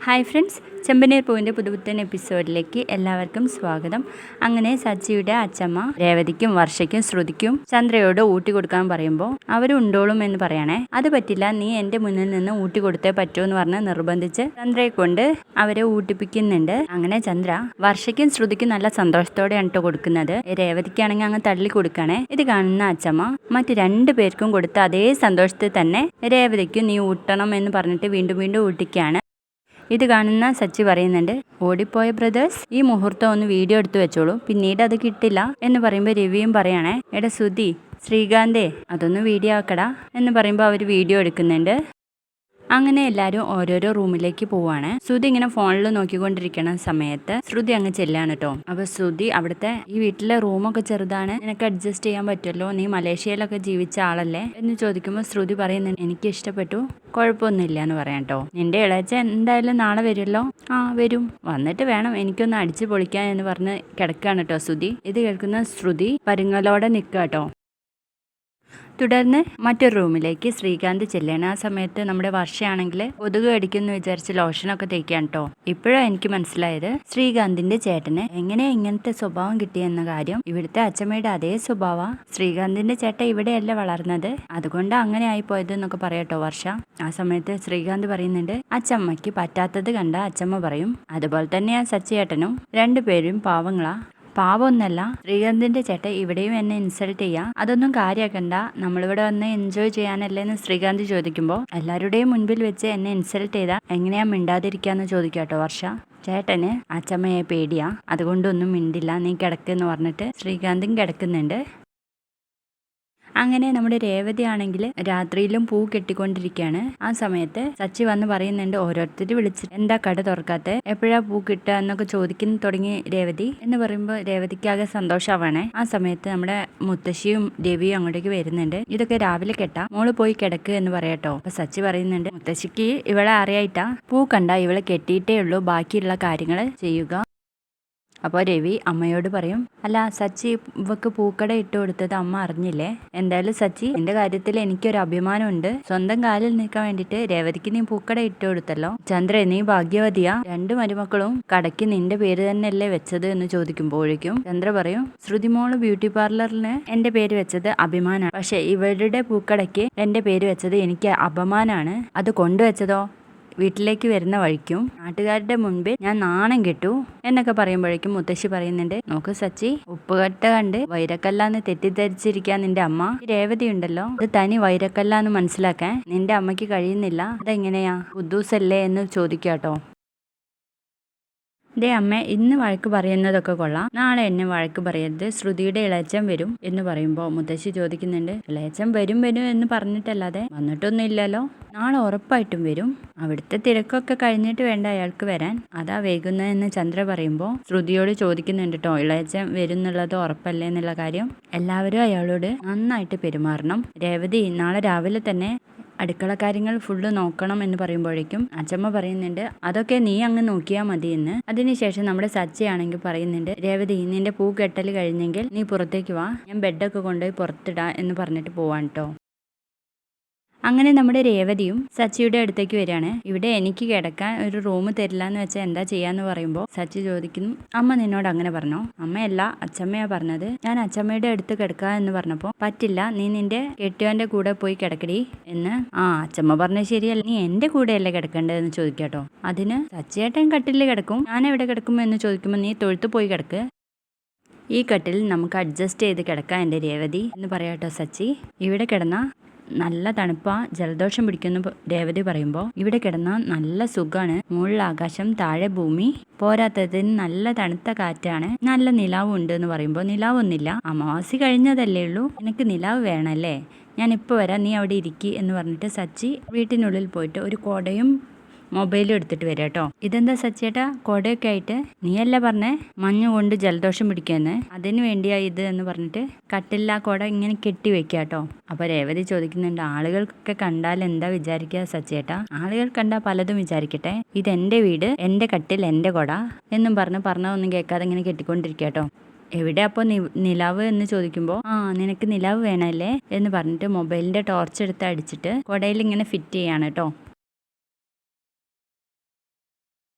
Hi friends, ചെമ്പനീർ പൂവിൻ്റെ പുതുപുത്തൻ എപ്പിസോഡിലേക്ക് എല്ലാവർക്കും സ്വാഗതം. അങ്ങനെ സച്ചിയുടെ അച്ചമ്മ രേവതിക്കും വർഷയ്ക്കും ശ്രുതിക്കും ചന്ദ്രയോട് ഊട്ടി കൊടുക്കാൻ പറയുമ്പോൾ അവർ ഉണ്ടോളും എന്ന് പറയണേ. അത് പറ്റില്ല, നീ എൻ്റെ മുന്നിൽ നിന്ന് ഊട്ടി കൊടുത്തേ പറ്റൂ എന്ന് പറഞ്ഞ് നിർബന്ധിച്ച് ചന്ദ്രയെ കൊണ്ട് അവരെ ഊട്ടിപ്പിക്കുന്നുണ്ട്. അങ്ങനെ ചന്ദ്ര വർഷയ്ക്കും ശ്രുതിക്കും നല്ല സന്തോഷത്തോടെയാണ് കേട്ടോ കൊടുക്കുന്നത്. രേവതിക്കാണെങ്കിൽ അങ്ങ് തള്ളി കൊടുക്കണേ. ഇത് കാണുന്ന അച്ചമ്മ മറ്റ് 2 പേർക്കും കൊടുത്ത അതേ സന്തോഷത്തിൽ തന്നെ രേവതിക്കും നീ ഊട്ടണം എന്ന് പറഞ്ഞിട്ട് വീണ്ടും വീണ്ടും ഊട്ടിക്കാണ്. ഇത് കാണുന്ന സച്ചി പറയുന്നുണ്ട്, ഓടിപ്പോയ ബ്രദേഴ്സ്, ഈ മുഹൂർത്തം ഒന്ന് വീഡിയോ എടുത്തു വെച്ചോളൂ, പിന്നീട് അത് കിട്ടില്ല എന്ന് പറയുമ്പോൾ രവിയും പറയണേ, എടാ സുധി, ശ്രീകാന്തേ അതൊന്ന് വീഡിയോ ആക്കടാ എന്ന് പറയുമ്പോൾ അവർ വീഡിയോ എടുക്കുന്നുണ്ട്. അങ്ങനെ എല്ലാവരും ഓരോരോ റൂമിലേക്ക് പോവാണ്. ശ്രുതി ഇങ്ങനെ ഫോണിൽ നോക്കിക്കൊണ്ടിരിക്കുന്ന സമയത്ത് ശ്രുതി അങ്ങ് ചെല്ലാണ് കേട്ടോ. അപ്പൊ ശ്രുതി അവിടുത്തെ ഈ വീട്ടിലെ റൂമൊക്കെ ചെറുതാണ്, നിനക്ക് അഡ്ജസ്റ്റ് ചെയ്യാൻ പറ്റുമല്ലോ, നീ മലേഷ്യയിലൊക്കെ ജീവിച്ച ആളല്ലേ എന്ന് ചോദിക്കുമ്പോൾ ശ്രുതി പറയുന്നുണ്ട്, എനിക്ക് ഇഷ്ടപ്പെട്ടു, കുഴപ്പമൊന്നുമില്ല എന്ന് പറയാം കേട്ടോ. നിന്റെ ഇളയച്ച എന്തായാലും നാളെ വരുമല്ലോ. ആ വരും, വന്നിട്ട് വേണം എനിക്കൊന്ന് അടിച്ചു പൊളിക്കാൻ എന്ന് പറഞ്ഞ് കിടക്കാണ് കേട്ടോ ശ്രുതി. ഇത് കേൾക്കുന്ന ശ്രുതി പരുങ്ങലോടെ നിൽക്കുക കേട്ടോ. തുടർന്ന് മറ്റൊരു റൂമിലേക്ക് ശ്രീകാന്ത് ചെല്ലാണ്. ആ സമയത്ത് നമ്മുടെ വർഷയാണെങ്കിൽ കൊതുക് കടിക്കുന്നു വിചാരിച്ച് ലോഷനൊക്കെ തേക്കാണ് കേട്ടോ. ഇപ്പോഴാണ് എനിക്ക് മനസ്സിലായത് ശ്രീകാന്തിന്റെ ചേട്ടന് എങ്ങനെ ഇങ്ങനത്തെ സ്വഭാവം കിട്ടിയെന്ന കാര്യം. ഇവിടുത്തെ അച്ചമ്മയുടെ അതേ സ്വഭാവ. ശ്രീകാന്തിന്റെ ചേട്ടൻ ഇവിടെയല്ല വളർന്നത്, അതുകൊണ്ട് അങ്ങനെ ആയിപ്പോയത് എന്നൊക്കെ പറയാട്ടോ വർഷ. ആ സമയത്ത് ശ്രീകാന്ത് പറയുന്നുണ്ട്, അച്ചമ്മയ്ക്ക് പറ്റാത്തത് കണ്ട അച്ചമ്മ പറയും. അതുപോലെ തന്നെയാ സച്ചിയേട്ടനും. 2 പേരും പാവങ്ങളാ. പാവമൊന്നല്ല, ശ്രീകാന്തിന്റെ ചേട്ടൻ ഇവിടെയും എന്നെ ഇൻസൾട്ട് ചെയ്യാം, അതൊന്നും കാര്യമാക്കണ്ട, നമ്മളിവിടെ വന്ന് എൻജോയ് ചെയ്യാനല്ലേ എന്ന് ശ്രീകാന്ത് ചോദിക്കുമ്പോൾ എല്ലാവരുടെയും മുൻപിൽ വെച്ച് എന്നെ ഇൻസൾട്ട് ചെയ്താൽ എങ്ങനെയാ മിണ്ടാതിരിക്കാന്ന് ചോദിക്കാട്ടോ വർഷ. ചേട്ടന് അച്ചമ്മയെ പേടിയാ, അതുകൊണ്ടൊന്നും മിണ്ടില്ല, നീ കിടക്കെന്ന് പറഞ്ഞിട്ട് ശ്രീകാന്തും കിടക്കുന്നുണ്ട്. അങ്ങനെ നമ്മുടെ രേവതി ആണെങ്കിൽ രാത്രിയിലും പൂ കെട്ടിക്കൊണ്ടിരിക്കുകയാണ്. ആ സമയത്ത് സച്ചി വന്ന് പറയുന്നുണ്ട്, ഓരോരുത്തർ വിളിച്ചിട്ട് എന്താ കട തുറക്കാത്ത, എപ്പോഴാ പൂ കിട്ടുക എന്നൊക്കെ ചോദിക്കുന്നു തുടങ്ങി രേവതി എന്ന് പറയുമ്പോൾ രേവതിക്കാകെ സന്തോഷമാവാണേ. ആ സമയത്ത് നമ്മുടെ മുത്തശ്ശിയും രവിയും അങ്ങോട്ടേക്ക് വരുന്നുണ്ട്. ഇതൊക്കെ രാവിലെ കെട്ടാ, മോള് പോയി കിടക്ക് എന്ന് പറയാട്ടോ. അപ്പൊ സച്ചി പറയുന്നുണ്ട്, മുത്തശ്ശിക്ക് ഇവളെ അറിയായിട്ടാ, പൂ കണ്ട ഇവളെ കെട്ടിയിട്ടേ ഉള്ളൂ, ബാക്കിയുള്ള കാര്യങ്ങൾ ചെയ്യുക. അപ്പോൾ രവി അമ്മയോട് പറയും, അല്ല സച്ചി ഇവക്ക് പൂക്കട ഇട്ട് കൊടുത്തത് അമ്മ അറിഞ്ഞില്ലേ? എന്തായാലും സച്ചി, നിന്റെ കാര്യത്തിൽ എനിക്കൊരു അഭിമാനമുണ്ട്, സ്വന്തം കാലിൽ നിൽക്കാൻ വേണ്ടിയിട്ട് രേവതിക്ക് നീ പൂക്കട ഇട്ട് കൊടുത്തല്ലോ. ചന്ദ്ര, നീ ഭാഗ്യവതിയാ, 2 മരുമക്കളും കടയ്ക്ക് നിന്റെ പേര് തന്നെയല്ലേ വെച്ചത് എന്ന് ചോദിക്കുമ്പോഴേക്കും ചന്ദ്ര പറയും, ശ്രുതിമോള് ബ്യൂട്ടി പാർലറിന് എന്റെ പേര് വെച്ചത് അഭിമാനമാണ്, പക്ഷെ ഇവരുടെ പൂക്കടയ്ക്ക് എന്റെ പേര് വെച്ചത് എനിക്ക് അപമാനമാണ്. അത് കൊണ്ടുവച്ചതോ വീട്ടിലേക്ക് വരുന്ന വഴിക്കും നാട്ടുകാരുടെ മുൻപിൽ ഞാൻ നാണം കെട്ടു എന്നൊക്കെ പറയുമ്പോഴേക്കും മുത്തശ്ശി പറയുന്നുണ്ട്, നോക്ക് സച്ചി, ഉപ്പുകട്ട കണ്ട് വൈരക്കല്ലാന്ന് തെറ്റിദ്ധരിച്ചിരിക്കാൻ നിന്റെ അമ്മ. രേവതി ഉണ്ടല്ലോ, അത് തനി വൈരക്കല്ലാന്ന് മനസ്സിലാക്കാൻ നിന്റെ അമ്മയ്ക്ക് കഴിയുന്നില്ല. അതെങ്ങനെയാ, കുദ്ദൂസല്ലേ എന്ന് ചോദിക്കാട്ടോ. ദേ അമ്മ, ഇന്ന് വഴക്ക് പറയുന്നതൊക്കെ കൊള്ളാം, നാളെ എന്നെ വഴക്ക് പറയരുത്, ശ്രുതിയുടെ ഇളയച്ചൻ വരും എന്ന് പറയുമ്പോൾ മുത്തശ്ശി ചോദിക്കുന്നുണ്ട്, ഇളയച്ചൻ വരും വരും എന്ന് പറഞ്ഞിട്ടല്ലാതെ വന്നിട്ടൊന്നും ഇല്ലല്ലോ. നാളെ ഉറപ്പായിട്ടും വരും, അവിടുത്തെ തിരക്കൊക്കെ കഴിഞ്ഞിട്ട് വേണ്ട അയാൾക്ക് വരാൻ, അതാ വൈകുന്നതെന്ന് ചന്ദ്ര പറയുമ്പോൾ ശ്രുതിയോട് ചോദിക്കുന്നുണ്ട് കേട്ടോ, ഇളയച്ചൻ വരും എന്നുള്ളത് ഉറപ്പല്ലേ എന്നുള്ള കാര്യം. എല്ലാവരും അയാളോട് നന്നായിട്ട് പെരുമാറണം. രേവതി നാളെ രാവിലെ തന്നെ അടുക്കള കാര്യങ്ങൾ ഫുള്ള് നോക്കണം എന്ന് പറയുമ്പോഴേക്കും അച്ചമ്മ പറയുന്നുണ്ട്, അതൊക്കെ നീ അങ്ങ് നോക്കിയാൽ മതി എന്ന്. അതിനുശേഷം നമ്മുടെ സച്ചിയാണെങ്കിൽ പറയുന്നുണ്ട്, രേവതി നിന്റെ പൂ കെട്ടൽ കഴിഞ്ഞെങ്കിൽ നീ പുറത്തേക്ക് വാ, ഞാൻ ബെഡൊക്കെ കൊണ്ടുപോയി പുറത്തിടാ എന്ന് പറഞ്ഞിട്ട് പോവാൻ കേട്ടോ. അങ്ങനെ നമ്മുടെ രേവതിയും സച്ചിയുടെ അടുത്തേക്ക് വരികയാണ്. ഇവിടെ എനിക്ക് കിടക്കാൻ ഒരു റൂം തരില്ല എന്ന് വെച്ചാൽ എന്താ ചെയ്യാന്ന് പറയുമ്പോൾ സച്ചി ചോദിക്കുന്നു, അമ്മ നിന്നോട് അങ്ങനെ പറഞ്ഞോ? അമ്മയല്ല, അച്ചമ്മയാ പറഞ്ഞത്. ഞാൻ അച്ചമ്മയുടെ അടുത്ത് കിടക്കുക എന്ന് പറഞ്ഞപ്പോൾ പറ്റില്ല, നീ നിന്റെ കെട്ടിയവന്റെ കൂടെ പോയി കിടക്കടി എന്ന്. ആ അച്ചമ്മ പറഞ്ഞത് ശരിയല്ല, നീ എന്റെ കൂടെയല്ലേ കിടക്കേണ്ടതെന്ന് ചോദിക്കാട്ടോ. അതിന് സച്ചിയേട്ടൻ കട്ടിലിൽ കിടക്കും, ഞാൻ എവിടെ കിടക്കും എന്ന് ചോദിക്കുമ്പോൾ നീ തൊഴുത്ത് പോയി കിടക്ക്, ഈ കട്ടിൽ നമുക്ക് അഡ്ജസ്റ്റ് ചെയ്ത് കിടക്കാം എൻ്റെ രേവതി എന്ന് പറയാട്ടോ സച്ചി. ഇവിടെ കിടന്ന നല്ല തണുപ്പാ, ജലദോഷം പിടിക്കുന്നു രേവതി പറയുമ്പോൾ ഇവിടെ കിടന്നാൽ നല്ല സുഖമാണ്, മുകളിൽ ആകാശം താഴെ ഭൂമി, പോരാത്തതിന് നല്ല തണുത്ത കാറ്റാണ്, നല്ല നിലാവും ഉണ്ട് എന്ന് പറയുമ്പോൾ നിലാവൊന്നില്ല, അമാവാസി കഴിഞ്ഞതല്ലേ ഉള്ളൂ, എനിക്ക് നിലാവ് വേണമല്ലേ, ഞാൻ ഇപ്പോൾ വരാം, നീ അവിടെ ഇരിക്കി എന്ന് പറഞ്ഞിട്ട് സച്ചി വീട്ടിനുള്ളിൽ പോയിട്ട് ഒരു കുടയും മൊബൈലും എടുത്തിട്ട് വരാം കേട്ടോ. ഇതെന്താ സച്ചിയേട്ടാ കുടയൊക്കെ ആയിട്ട്? നീയല്ല പറഞ്ഞേ മഞ്ഞ് കൊണ്ട് ജലദോഷം പിടിക്കുമെന്ന്, അതിന് വേണ്ടിയാ ഇത് എന്ന് പറഞ്ഞിട്ട് കട്ടില്ല കുട ഇങ്ങനെ കെട്ടി വെക്കുക കേട്ടോ. അപ്പൊ രേവതി ചോദിക്കുന്നുണ്ട്, ആളുകൾക്കൊക്കെ കണ്ടാൽ എന്താ വിചാരിക്കുക സച്ചിയേട്ടാ? ആളുകൾ കണ്ടാൽ പലതും വിചാരിക്കട്ടെ, ഇതെന്റെ വീട്, എന്റെ കട്ടിൽ, എന്റെ കുട എന്നും പറഞ്ഞതൊന്നും കേൾക്കാതെ ഇങ്ങനെ കെട്ടിക്കൊണ്ടിരിക്കുക കേട്ടോ. എവിടെ അപ്പോൾ നിലാവ് എന്ന് ചോദിക്കുമ്പോൾ ആ നിനക്ക് നിലാവ് വേണമല്ലേ എന്ന് പറഞ്ഞിട്ട് മൊബൈലിന്റെ ടോർച്ച് എടുത്ത് അടിച്ചിട്ട് കുടയിൽ ഇങ്ങനെ ഫിറ്റ് ചെയ്യാണ് കേട്ടോ.